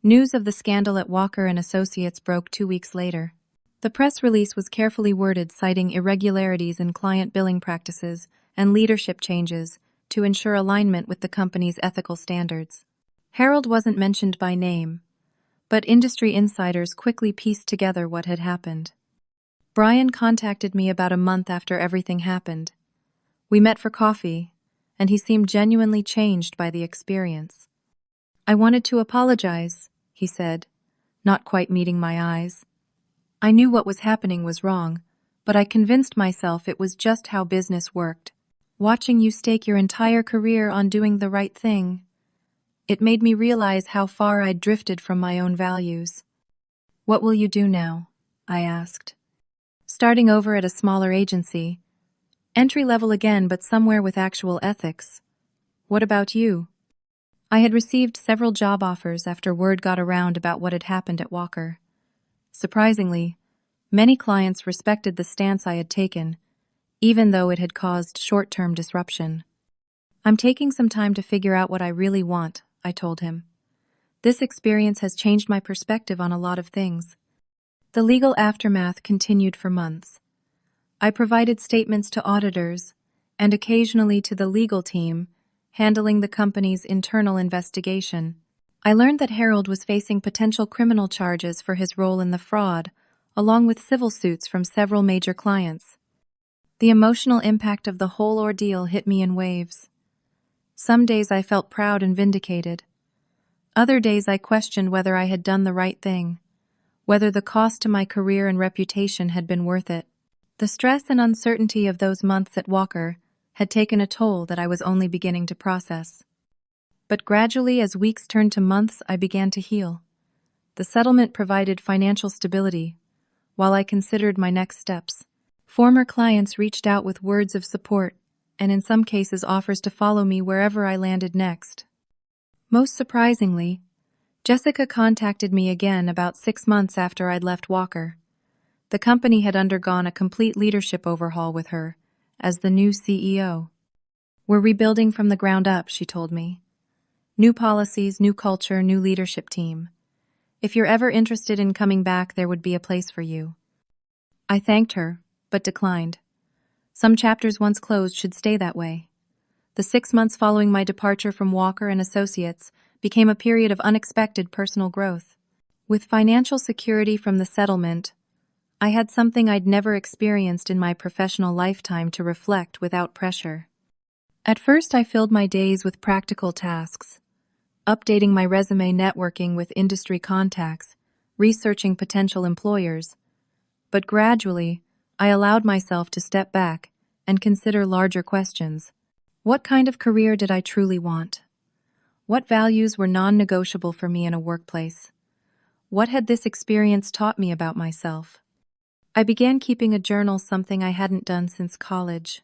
News of the scandal at Walker and Associates broke 2 weeks later. The press release was carefully worded, citing irregularities in client billing practices and leadership changes to ensure alignment with the company's ethical standards. Harold wasn't mentioned by name, but industry insiders quickly pieced together what had happened. Brian contacted me about a month after everything happened. We met for coffee, and he seemed genuinely changed by the experience. I wanted to apologize, he said, not quite meeting my eyes. I knew what was happening was wrong, but I convinced myself it was just how business worked. Watching you stake your entire career on doing the right thing, it made me realize how far I'd drifted from my own values. What will you do now? I asked. Starting over at a smaller agency. Entry-level again, but somewhere with actual ethics. What about you? I had received several job offers after word got around about what had happened at Walker. Surprisingly, many clients respected the stance I had taken, even though it had caused short-term disruption. I'm taking some time to figure out what I really want, I told him. This experience has changed my perspective on a lot of things. The legal aftermath continued for months. I provided statements to auditors and occasionally to the legal team, handling the company's internal investigation. I learned that Harold was facing potential criminal charges for his role in the fraud, along with civil suits from several major clients. The emotional impact of the whole ordeal hit me in waves. Some days I felt proud and vindicated. Other days I questioned whether I had done the right thing. whether the cost to my career and reputation had been worth it. The stress and uncertainty of those months at Walker had taken a toll that I was only beginning to process. But gradually, as weeks turned to months, I began to heal. The settlement provided financial stability, while I considered my next steps. Former clients reached out with words of support, and in some cases offers to follow me wherever I landed next. Most surprisingly, Jessica contacted me again about 6 months after I'd left Walker. The company had undergone a complete leadership overhaul with her as the new CEO. "We're rebuilding from the ground up," she told me. "New policies, new culture, new leadership team. If you're ever interested in coming back, there would be a place for you." I thanked her, but declined. Some chapters once closed should stay that way. The 6 months following my departure from Walker and Associates became a period of unexpected personal growth. With financial security from the settlement, I had something I'd never experienced in my professional lifetime to reflect without pressure. At first, I filled my days with practical tasks, updating my resume, networking with industry contacts, researching potential employers. But gradually, I allowed myself to step back and consider larger questions. What kind of career did I truly want? What values were non-negotiable for me in a workplace? What had this experience taught me about myself? I began keeping a journal, something I hadn't done since college.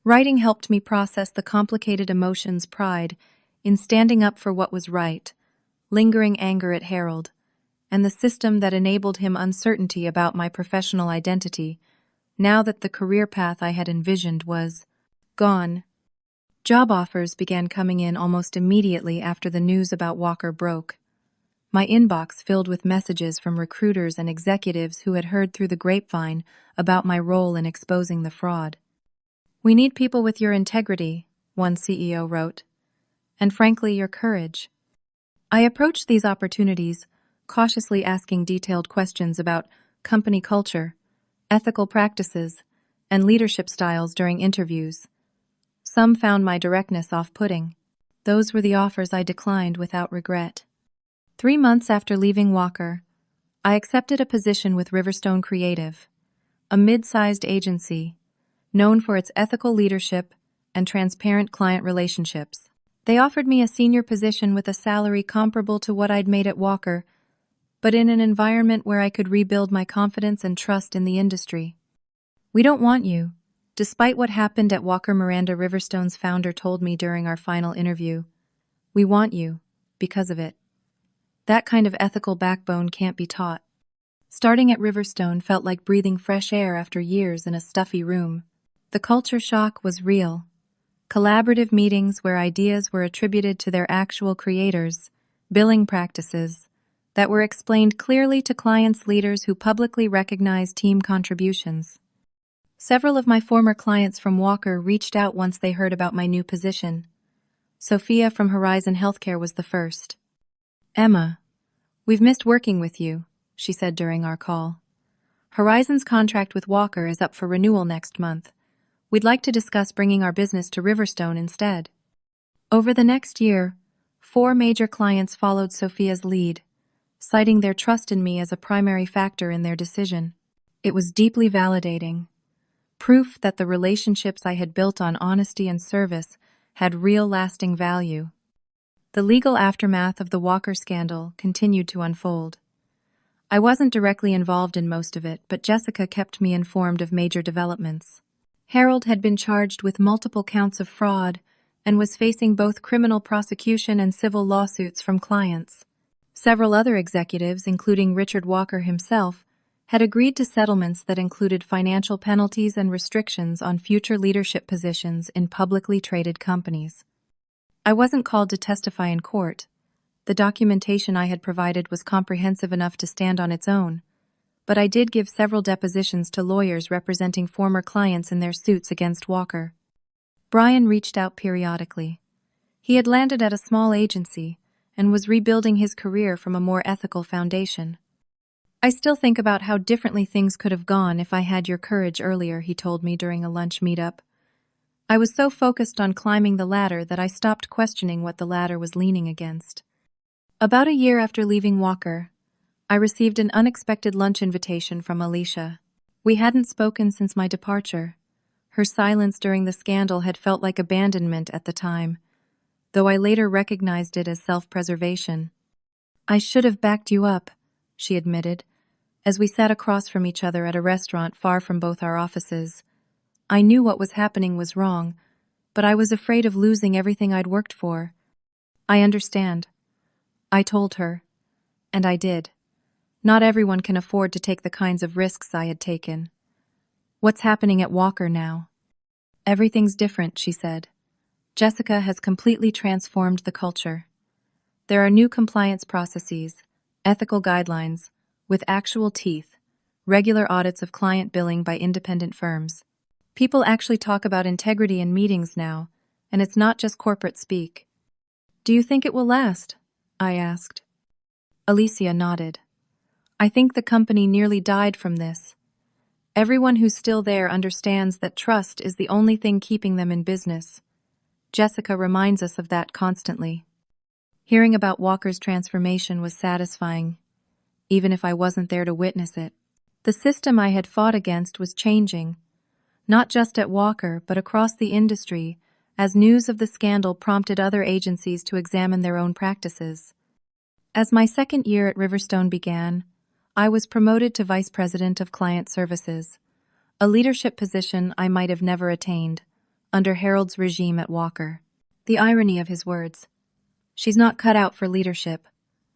Writing helped me process the complicated emotions: pride in standing up for what was right, lingering anger at Harold, and the system that enabled him; uncertainty about my professional identity, now that the career path I had envisioned was gone. Job offers began coming in almost immediately after the news about Walker broke. My inbox filled with messages from recruiters and executives who had heard through the grapevine about my role in exposing the fraud. "We need people with your integrity," one CEO wrote, "and frankly, your courage." I approached these opportunities, cautiously asking detailed questions about company culture, ethical practices, and leadership styles during interviews. Some found my directness off-putting. Those were the offers I declined without regret. 3 months after leaving Walker, I accepted a position with Riverstone Creative, a mid-sized agency known for its ethical leadership and transparent client relationships. They offered me a senior position with a salary comparable to what I'd made at Walker, but in an environment where I could rebuild my confidence and trust in the industry. "We don't want you," despite what happened at Walker, Miranda Riverstone's founder told me during our final interview. "We want you because of it." That kind of ethical backbone can't be taught. Starting at Riverstone felt like breathing fresh air after years in a stuffy room. The culture shock was real. Collaborative meetings where ideas were attributed to their actual creators, billing practices that were explained clearly to clients, leaders who publicly recognized team contributions. Several of my former clients from Walker reached out once they heard about my new position. Sophia from Horizon Healthcare was the first. "Emma, we've missed working with you," she said during our call. "Horizon's contract with Walker is up for renewal next month. We'd like to discuss bringing our business to Riverstone instead." Over the next year, 4 major clients followed Sophia's lead, citing their trust in me as a primary factor in their decision. It was deeply validating. Proof that the relationships I had built on honesty and service had real lasting value. The legal aftermath of the Walker scandal continued to unfold. I wasn't directly involved in most of it, but Jessica kept me informed of major developments. Harold had been charged with multiple counts of fraud and was facing both criminal prosecution and civil lawsuits from clients. Several other executives, including Richard Walker himself, had agreed to settlements that included financial penalties and restrictions on future leadership positions in publicly traded companies. I wasn't called to testify in court. The documentation I had provided was comprehensive enough to stand on its own, but I did give several depositions to lawyers representing former clients in their suits against Walker. Brian reached out periodically. He had landed at a small agency and was rebuilding his career from a more ethical foundation. "I still think about how differently things could have gone if I had your courage earlier," he told me during a lunch meetup. "I was so focused on climbing the ladder that I stopped questioning what the ladder was leaning against." About a year after leaving Walker, I received an unexpected lunch invitation from Alicia. We hadn't spoken since my departure. Her silence during the scandal had felt like abandonment at the time, though I later recognized it as self-preservation. "I should have backed you up," she admitted, as we sat across from each other at a restaurant far from both our offices. "I knew what was happening was wrong, but I was afraid of losing everything I'd worked for." "I understand," I told her, and I did. Not everyone can afford to take the kinds of risks I had taken. "What's happening at Walker now?" "Everything's different," she said. "Jessica has completely transformed the culture. There are new compliance processes, ethical guidelines, with actual teeth, regular audits of client billing by independent firms. People actually talk about integrity in meetings now, and it's not just corporate speak." "Do you think it will last?" I asked. Alicia nodded. "I think the company nearly died from this. Everyone who's still there understands that trust is the only thing keeping them in business. Jessica reminds us of that constantly." Hearing about Walker's transformation was satisfying, even if I wasn't there to witness it. The system I had fought against was changing, not just at Walker but across the industry, as news of the scandal prompted other agencies to examine their own practices. As my second year at Riverstone began, I was promoted to Vice President of Client Services, a leadership position I might have never attained under Harold's regime at Walker. The irony of his words, "She's not cut out for leadership,"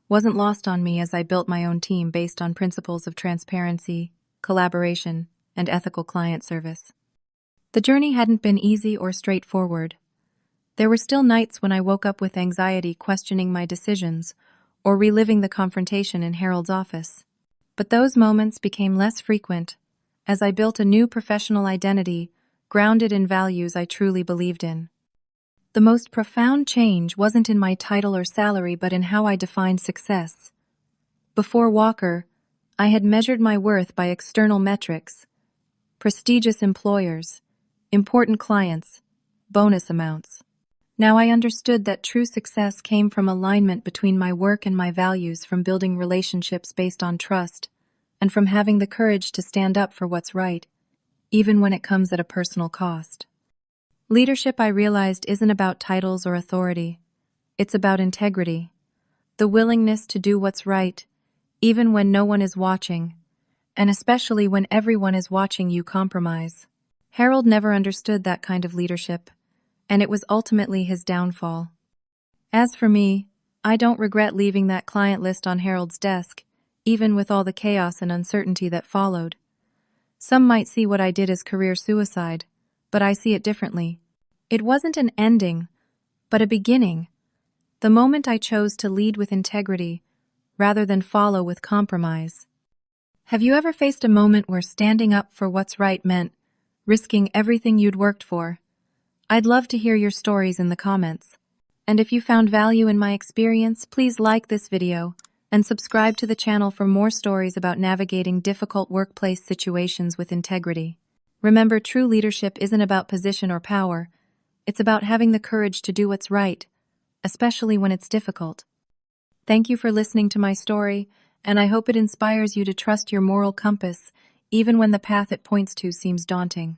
wasn't lost on me as I built my own team based on principles of transparency, collaboration, and ethical client service. The journey hadn't been easy or straightforward. There were still nights when I woke up with anxiety questioning my decisions or reliving the confrontation in Harold's office. But those moments became less frequent as I built a new professional identity grounded in values I truly believed in. The most profound change wasn't in my title or salary but in how I defined success. Before Walker, I had measured my worth by external metrics: prestigious employers, important clients, bonus amounts. Now I understood that true success came from alignment between my work and my values, from building relationships based on trust, and from having the courage to stand up for what's right, even when it comes at a personal cost. Leadership, I realized, isn't about titles or authority. It's about integrity, the willingness to do what's right, even when no one is watching, and especially when everyone is watching you compromise. Harold never understood that kind of leadership, and it was ultimately his downfall. As for me, I don't regret leaving that client list on Harold's desk, even with all the chaos and uncertainty that followed. Some might see what I did as career suicide, but I see it differently. It wasn't an ending, but a beginning. The moment I chose to lead with integrity, rather than follow with compromise. Have you ever faced a moment where standing up for what's right meant risking everything you'd worked for? I'd love to hear your stories in the comments. And if you found value in my experience, please like this video and subscribe to the channel for more stories about navigating difficult workplace situations with integrity. Remember, true leadership isn't about position or power. It's about having the courage to do what's right, especially when it's difficult. Thank you for listening to my story, and I hope it inspires you to trust your moral compass, even when the path it points to seems daunting.